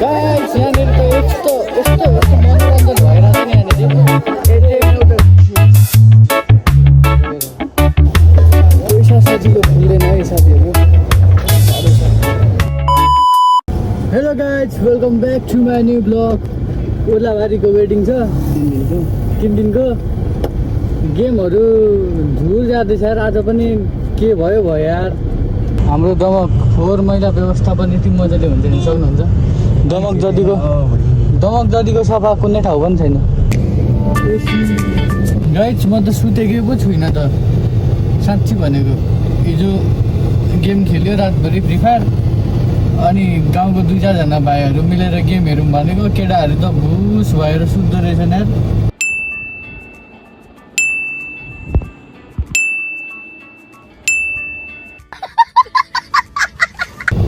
Guys यहाँनिर त यस्तो मनोरञ्जन भइरहेछ नि यहाँनिर पैसा सजिलो फुल्दैन है साथीहरू। Hello guys welcome back to my new blog. ओद्लाबारीको वेडिङ छ 3 दिनको गेमहरू झुल जाँदैछ यार। आज पनि के भयो यार। हाम्रो दमक फोहोर मैला व्यवस्थापन यति मजाले हुन्छ नि सक्नुहुन्छ। दमक जतिको सफा कुनै ठाउँ पनि छैन। गाइज म त सुतेकै पो छुइनँ त साँच्ची भनेको। हिजो गेम खेल्यो रातभरि फ्री फायर, अनि गाउँको 2-4जना भाइहरू मिलेर गेम हेरौँ भनेको केटाहरू त भुस भएर सुत्दो रहेछन् यार।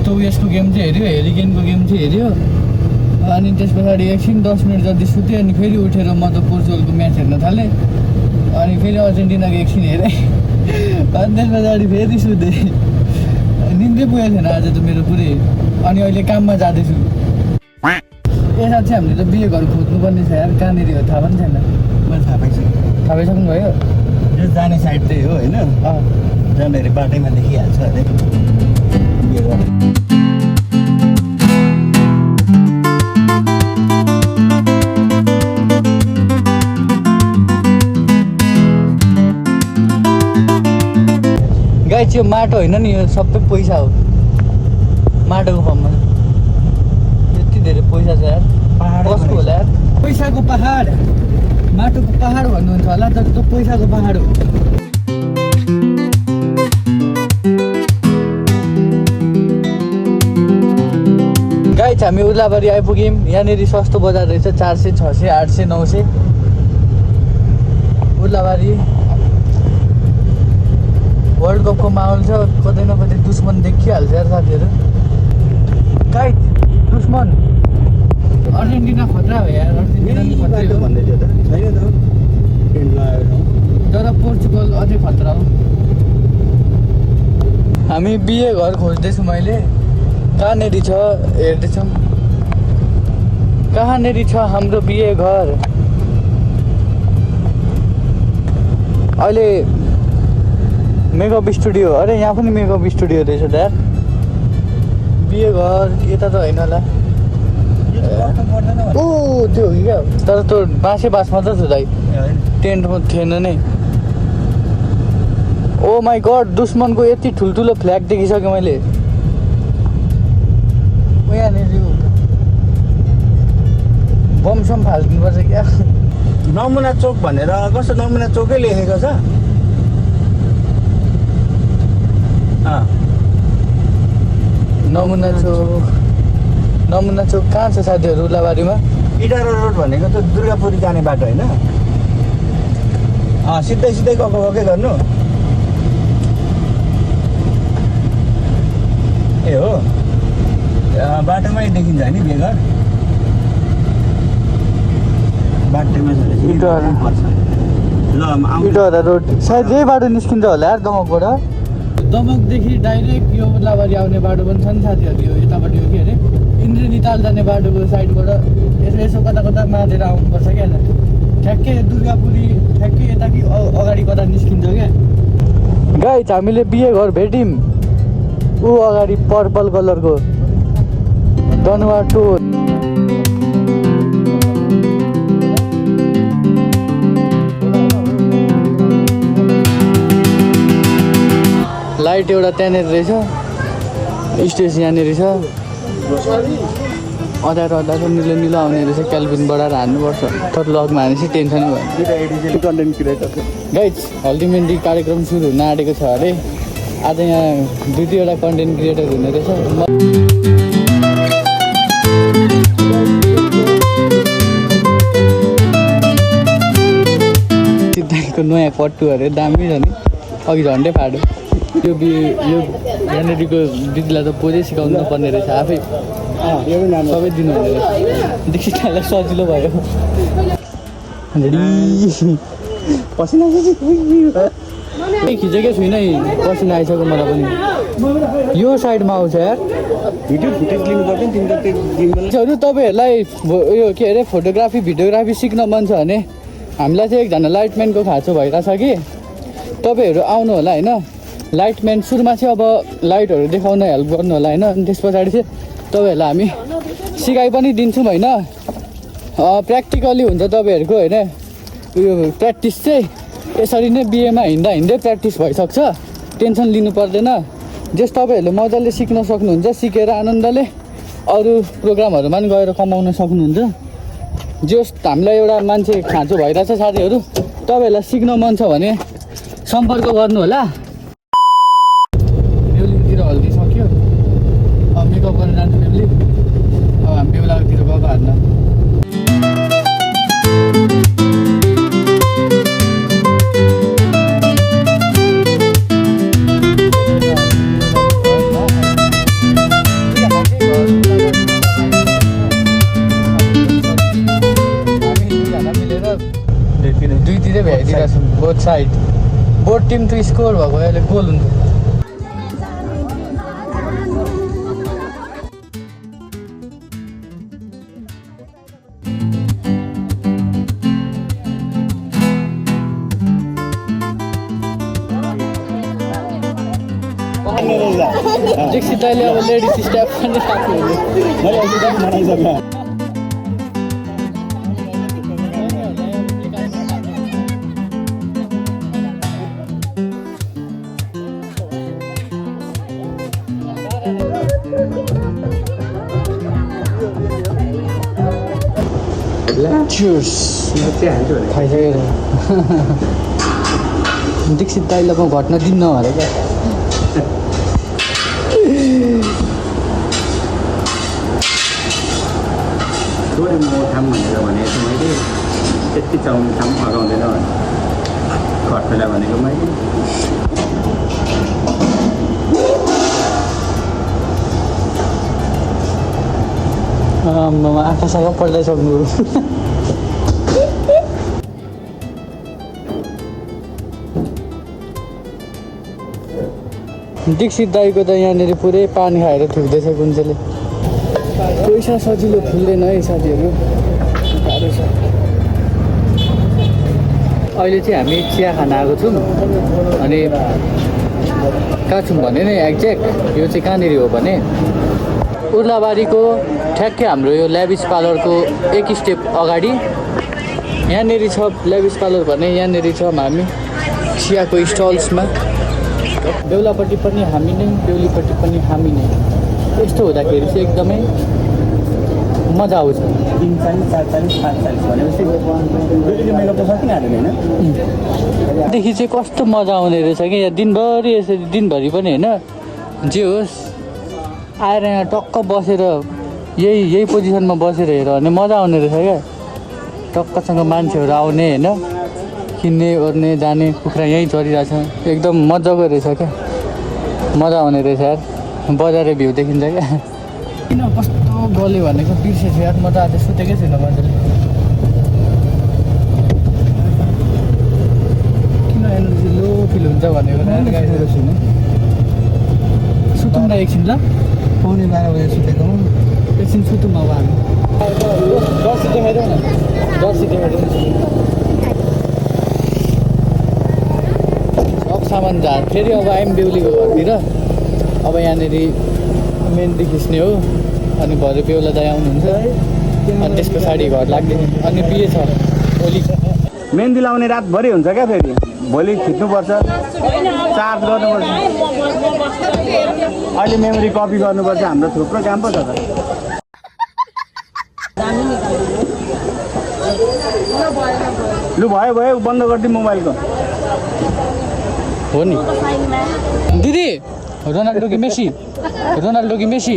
त यसको गेम चाहिँ हेऱ्यो, हेरिकेनको गेम चाहिँ हेऱ्यो, अनि त्यस पछाडि एकछिन 10 मिनट जति सुत्यो। अनि फेरि उठेर म त पोर्चुगलको म्याच हेर्न थालेँ, अनि फेरि अर्जेन्टिनाको एकछिन हेरेँ, अनि त्यस पछाडि फेरि सुतेँ। निन्दै पुगेको थिएन आज त मेरो पुरै। अनि अहिले काममा जाँदैछु। यसमा चाहिँ हामीले त बिहे घर खोज्नुपर्ने छ यार। कहाँनिर हो थाहा पनि छैन। मैले थाहा पाइसक्नु भयो। यो जाने साइड चाहिँ हो होइन, जाँदाखेरि बाटैमा देखिहाल्छ अरे। गाइस यो माटो होइन नि, यो सबै पैसा हो। माटोको फर्ममा यति धेरै पैसा छ यार। पहाड कसको होला यार? पैसाको पहाड, माटोको पहाड भन्नुहुन्छ होला, तर त्यो पैसाको पहाड हो। गाइस हामी ओद्लाबारी आइपुग्यौँ। यहाँनिर सस्तो बजार रहेछ। 400, 600, 800, 900 ओद्लाबारी। वर्ल्ड कपको माहौल छ। कतै न कतै दुश्मन देखिहाल्छ यार साथीहरू। गाइस दुश्मन अर्जेन्टिना खतरा हो यार। अर्जेन्टिना खतरा भन्दै थियो त छैन त टेन्ट लगाएको तर पोर्चुगल अझै खतरा हो। हामी बिहे घर खोज्दैछु मैले। कहाँनेरि छ हेर्दैछौँ। कहाँनेरि छ हाम्रो बिहे घर? अहिले मेकअप स्टुडियो। अरे यहाँ पनि मेकअप स्टुडियो रहेछ त यार। बिहे घर यता त होइन होला। ओ त्यो हो कि क्या? तर त्यो बाँसे बाँस मात्र छ दाइ, टेन्ट थिएन नै। ओ माई गड, दुश्मनको यति ठुल्ठुलो फ्ल्याग देखिसकेँ मैले। यहाँनिर बमसम फाल्नुपर्छ क्या। नमुना चोक भनेर कस्तो नमुना चोकै लेखेको छ। नमुना चोक कहाँ छ साथीहरू? ओद्लाबारीमा इटारो रोड भनेको त दुर्गापुरी जाने बाटो होइन? सिधै गएकै गर्नु। ए हो, बाटोमै देखिन्छ नि बेगर। बाटोमै इटहरा रोड सायद यही बाटो निस्किन्छ होला यार दमकबाट। दमकदेखि डाइरेक्ट यो ओद्लाबारी आउने बाटो पनि छ नि साथीहरू। यो यताबाट यो के अरे इन्द्रनिताल जाने बाटोको साइडबाट यसो कता माथेर आउनुपर्छ क्या। ठ्याक्कै दुर्गापुरी ठ्याक्कै यता कि अगाडि कता निस्किन्छ क्या। गाइस हामीले बिहे घर भेट्यौँ। ऊ अगाडि पर्पल कलरको दनुवा टोल। लाइट एउटा त्यहाँनिर रहेछ। स्टेज यहाँनिर छ। अँध्यारो निलो आउने रहेछ। क्याल्भिनबाट हान्नुपर्छ, तर लगमा हानेपछि टेन्सनै भयो। कन्टेन्ट क्रिएटर गाइस हल्दी मेहन्दी कार्यक्रम सुरु हुन आँटेको छ अरे। आज यहाँ 2-3वटा कन्टेन्ट क्रिएटर हुने रहेछ। सिद्धान्तको नयाँ पट्टु अरे दामी छ नि, अघि झन्डै फाट्यो। यो यहाँनिरको दिदीलाई त पोजै सिकाउनु पर्ने रहेछ आफै। सबै दिनुहुने रहेछ। देखिटालाई सजिलो भयो। पसिना खिचेकै छुइनँ पसिना आइसक्यो मलाई पनि यो साइडमा आउँछ यार भिडियो फुटेज लिनु पर्छ नि तिमी त त्यो जिम्मेवारी तपाईँहरूलाई यो के अरे फोटोग्राफी भिडियोग्राफी सिक्न मन छ भने हामीलाई चाहिँ एकजना लाइटम्यानको खाँचो भइरहेछ कि तपाईँहरू आउनु होला होइन लाइटम्यान सुरुमा चाहिँ अब लाइटहरू देखाउन हेल्प गर्नु होला होइन अनि त्यस पछाडि चाहिँ तपाईँहरूलाई हामी सिकाइ पनि दिन्छौँ होइन प्र्याक्टिकली हुन्छ तपाईँहरूको होइन उयो प्र्याक्टिस चाहिँ यसरी नै बिहेमा हिँड्दै प्र्याक्टिस भइसक्छ टेन्सन लिनु पर्दैन जस तपाईँहरूले मजाले सिक्न सक्नुहुन्छ सिकेर आनन्दले अरू प्रोग्रामहरूमा पनि गएर कमाउन सक्नुहुन्छ जस हामीलाई एउटा मान्छे खाँचो भइरहेछ साथीहरू तपाईँहरूलाई सिक्न मन छ भने सम्पर्क गर्नु होला बेहुलीतिर हल्दी सक्यो अब मेकअप गरेर जान्छ बेहुली अब हामी बेहुलातिर गएको हाल्न दुईतिरै भ्याइदिरहेको छौँ बोथ साइड बोथ टिम त स्कोर भएको अहिले गोल हुन्छ जेक्सी दाइले अब लेडिज स्ट्याप पनि राख्नु खाइसकेर दीक्षित दाइलाई म घट्न दिन्न भनेर क्या थोरै म थाम भनेर भनेको मैले त्यति चाउनु थाम अगाउँदैन घट्नुलाई भनेको मैले आँखासँग पल्टाइसक्नु दीक्षित दाईको त यहाँनिर पुरै पानी खाएर थुक्दैछ कुन्चेले पैसा सजिलो फुल्दैन है साथीहरू गाह्रो छ अहिले चाहिँ हामी चिया खान आएको छौँ अनि कहाँ छौँ भने नि एक्ज्याक्ट यो चाहिँ कहाँनिर हो भने उर्लाबारीको ठ्याक्कै हाम्रो यो ल्याभिस पार्लरको एक स्टेप अगाडि यहाँनिर छ ल्याभिस पार्लर भने यहाँनिर छौँ हामी चियाको स्टल्समा बेहुलापट्टि पनि हामी नै बेहुलीपट्टि पनि हामी नै यस्तो हुँदाखेरि चाहिँ एकदमै मजा आउँछ 3 40 4 40 5 40 भनेपछि मेरो त सकिहाल्यो होइन देखि चाहिँ कस्तो मजा आउने रहेछ कि यहाँ दिनभरि यसरी दिनभरि पनि होइन जे होस् आएर यहाँ टक्क बसेर यही पोजिसनमा बसेर हेर भने मजा आउने रहेछ क्या टक्कसँग मान्छेहरू आउने होइन किन्ने ओर्ने जाने कुखुरा यहीँ चरिरहेछ एकदम मजाको रहेछ क्या मजा आउने रहेछ यार बजारे भ्यू देखिन्छ क्या किन कस्तो गल्यो भनेको बिर्सेछु यार म त आज सुतेकै छुइनँ मजाले किन एनर्जी लो फिल हुन्छ भनेको गाइसकेको छुइनँ सुतौँ न एकछिन ल 11:15 बजे सुतेको एकछिन सुतौँ अब हामी जर्सी देखाइदेऊ न जर्सी देखाइदेऊ अब सामान झार फेरि अब आइम बेहुलीको घरतिर अब यहाँनिर मेहन्दी खिच्ने हो अनि भरे बेहुला दाइ आउनुहुन्छ अनि त्यस पछाडि घर लाग्ने अनि बिहे छ भोलि मेहन्दी लाउने रातभरि हुन्छ क्या फेरि भोलि खिच्नुपर्छ चार्ज गर्नुपर्छ अहिले मेमोरी कपी गर्नुपर्छ हाम्रो थुप्रो काम पो छ त लु भयो बन्द गरिदिउँ मोबाइलको हो नि दिदी रोनाल्डो कि मेसी रोनाल्डो कि मेसी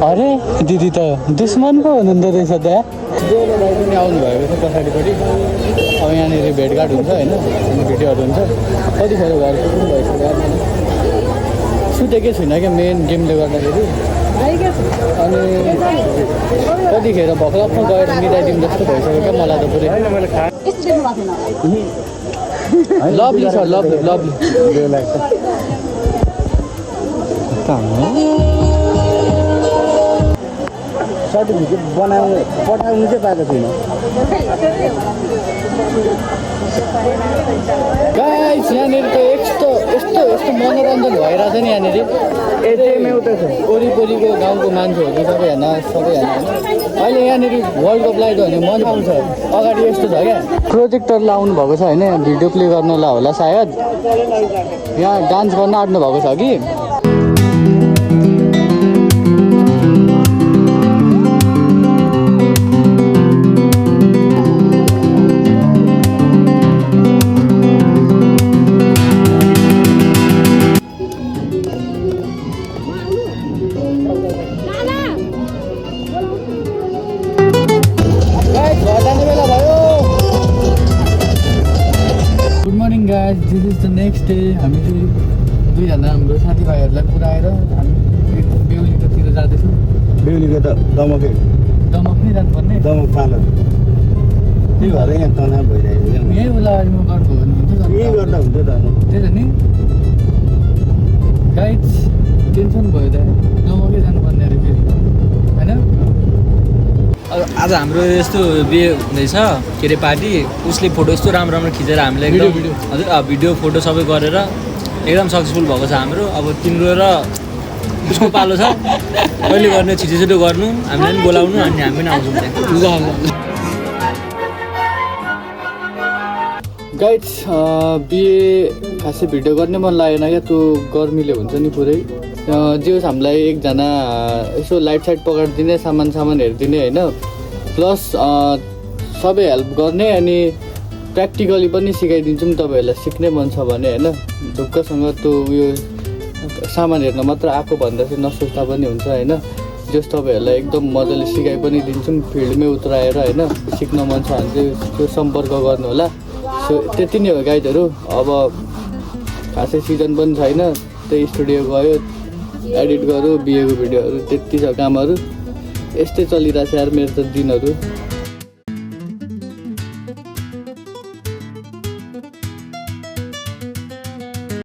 अरे दिदी त दुश्मन पो हुनुहुँदो रहेछ त पनि आउनु भएको छ पछाडिपट्टि अब यहाँनिर भेटघाट हुन्छ होइन भिडियोहरू हुन्छ कतिखेर घर पुग्नु भइसक्यो सुतेकै छुइनँ क्या मेन गेमले गर्दाखेरि अनि कतिखेर भक्लप्प गएर मिलाइदिउँ जस्तो भइसक्यो क्या मलाई त पुरै लभली छ लभली लभली सर्टिफिकेट पठाउनु चाहिँ पाएको छुइनँ गाइस यहाँनिर त यस्तो यस्तो यस्तो मनोरञ्जन भइरहेछ नि यहाँनिर वरिपरिको गाउँको मान्छेहरू सबै हेर्न अहिले यहाँनिर वर्ल्ड कप लगाइदियो भने मजा आउँछ अगाडि यस्तो छ क्या प्रोजेक्टर लाउनु भएको छ होइन भिडियो प्ले गर्नलाई होला सायद यहाँ डान्स गर्न आँट्नु भएको छ कि this is the next day हामी चाहिँ दुईजना हाम्रो साथीभाइहरूलाई पुऱ्याएर हामी बेहुलीकोतिर जाँदैछौँ बेहुलीको त दमकै दमक नै जानुपर्ने दमक पालो त्यही भएर यहाँ तनाव भइरहेको छ यही उलामा गर्नु हुनुहुन्छ यही गर्दा हुन्छ त त्यही त नि गाइड टेन्सन भयो त दमकै जानुपर्ने अरे फेरि होइन आज हाम्रो यस्तो बिहे हुँदैछ के अरे पार्टी उसले फोटो यस्तो राम्रो राम्रो खिचेर हामीलाई एकदम हजुर भिडियो फोटो सबै गरेर एकदम सक्सेसफुल भएको छ हाम्रो अब तिम्रो र उसको पालो छ कहिले गर्ने छिटो गर्नु हामीले पनि बोलाउनु अनि हामी पनि आउँछौँ त्यहाँ गाइड्स बिहे खासै भिडियो गर्ने मन लागेन क्या त्यो गर्मीले हुन्छ नि पुरै जे होस् हामीलाई एकजना यसो लाइट साइट पकाइदिने सामान हेरिदिने होइन प्लस सबै हेल्प गर्ने अनि प्र्याक्टिकली पनि सिकाइदिन्छौँ तपाईँहरूलाई सिक्नै मन छ भने होइन ढुक्कसँग त्यो उयो सामान हेर्न मात्र आएको भन्दा चाहिँ नसोच्दा पनि हुन्छ होइन जस तपाईँहरूलाई एकदम मजाले सिकाइ पनि दिन्छौँ फिल्डमै उत्राएर होइन सिक्न मन छ भने चाहिँ त्यो सम्पर्क गर्नु होला सो त्यति नै हो गाइडहरू अब खासै सिजन पनि छैन त्यही स्टुडियो गयो एडिट गऱ्यो बिहेको भिडियोहरू त्यति छ कामहरू यस्तै चलिरहेछ यार मेरो त दिनहरू